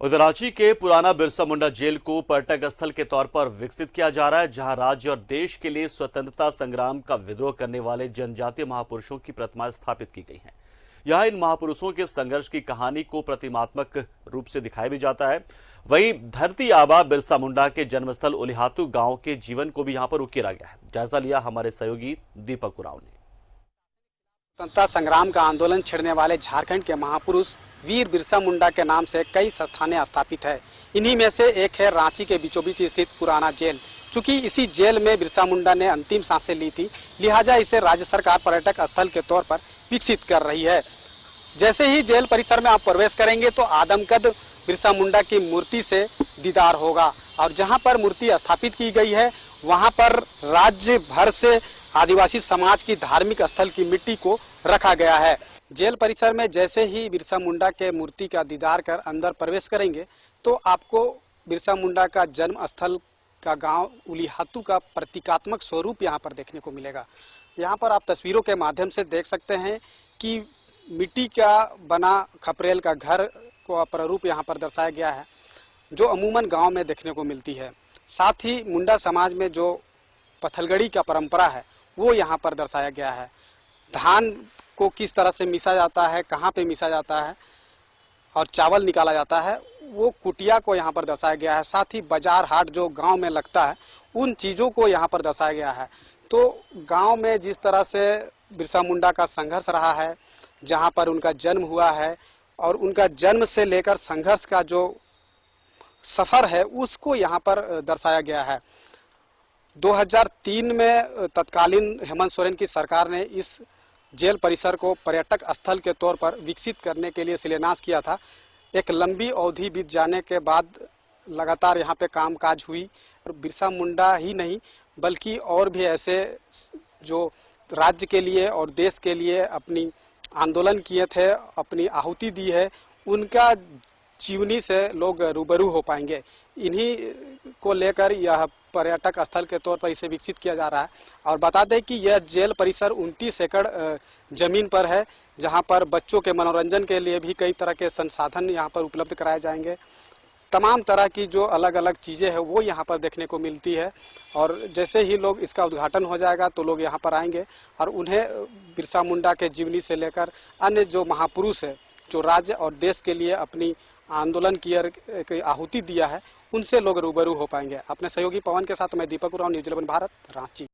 उधर रांची के पुराना बिरसा मुंडा जेल को पर्यटक स्थल के तौर पर विकसित किया जा रहा है, जहां राज्य और देश के लिए स्वतंत्रता संग्राम का विद्रोह करने वाले जनजातीय महापुरुषों की प्रतिमाएं स्थापित की गई हैं। यहां इन महापुरुषों के संघर्ष की कहानी को प्रतिमात्मक रूप से दिखाया भी जाता है। वहीं धरती आबा बिरसा मुंडा के जन्मस्थल उलिहातू गांव के जीवन को भी यहां पर उकेरा गया है। जायजा लिया हमारे सहयोगी दीपक उरांव ने। स्वतंत्रता संग्राम का आंदोलन छेड़ने वाले झारखंड के महापुरुष वीर बिरसा मुंडा के नाम से कई संस्थानें स्थापित है। इन्हीं में से एक है रांची के बीचों बीच स्थित पुराना जेल। चूंकि इसी जेल में बिरसा मुंडा ने अंतिम सांसें ली थी, लिहाजा इसे राज्य सरकार पर्यटक स्थल के तौर पर विकसित कर रही है। जैसे ही जेल परिसर में आप प्रवेश करेंगे तो आदमकद बिरसा मुंडा की मूर्ति से दीदार होगा और जहां पर मूर्ति स्थापित की गई है वहां पर राज्य भर से आदिवासी समाज की धार्मिक स्थल की मिट्टी को रखा गया है। जेल परिसर में जैसे ही बिरसा मुंडा के मूर्ति का दीदार कर अंदर प्रवेश करेंगे तो आपको बिरसा मुंडा का जन्म स्थल का गांव उलिहातू का प्रतीकात्मक स्वरूप यहां पर देखने को मिलेगा। यहां पर आप तस्वीरों के माध्यम से देख सकते हैं कि मिट्टी का बना खपरेल का घर को प्रारूप यहां पर दर्शाया गया है, जो अमूमन गांव में देखने को मिलती है। साथ ही मुंडा समाज में जो पत्थलगड़ी का परंपरा है वो यहाँ पर दर्शाया गया है। धान को किस तरह से मीसा जाता है, कहाँ पे मीसा जाता है और चावल निकाला जाता है, वो कुटिया को यहाँ पर दर्शाया गया है। साथ ही बाजार हाट जो गांव में लगता है उन चीज़ों को यहाँ पर दर्शाया गया है। तो गांव में जिस तरह से बिरसा मुंडा का संघर्ष रहा है, जहाँ पर उनका जन्म हुआ है और उनका जन्म से लेकर संघर्ष का जो सफ़र है उसको यहाँ पर दर्शाया गया है। 2003 में तत्कालीन हेमंत सोरेन की सरकार ने इस जेल परिसर को पर्यटक स्थल के तौर पर विकसित करने के लिए शिलान्यास किया था। एक लंबी अवधि बीत जाने के बाद लगातार यहाँ पे कामकाज हुई और बिरसा मुंडा ही नहीं बल्कि और भी ऐसे जो राज्य के लिए और देश के लिए अपनी आंदोलन किए थे, अपनी आहुति दी है, उनका जीवनी से लोग रूबरू हो पाएंगे। इन्हीं को लेकर यह पर्यटक स्थल के तौर पर इसे विकसित किया जा रहा है। और बता दें कि यह जेल परिसर 29 एकड़ जमीन पर है, जहां पर बच्चों के मनोरंजन के लिए भी कई तरह के संसाधन यहां पर उपलब्ध कराए जाएंगे। तमाम तरह की जो अलग अलग चीज़ें हैं वो यहाँ पर देखने को मिलती है और जैसे ही लोग इसका उद्घाटन हो जाएगा तो लोग यहाँ पर आएंगे और उन्हें बिरसा मुंडा के जीवनी से लेकर अन्य जो महापुरुष है जो राज्य और देश के लिए अपनी आंदोलन की आहुति दिया है, उनसे लोग रूबरू हो पाएंगे। अपने सहयोगी पवन के साथ मैं दीपक उरांव, न्यूज़ 11 भारत, रांची।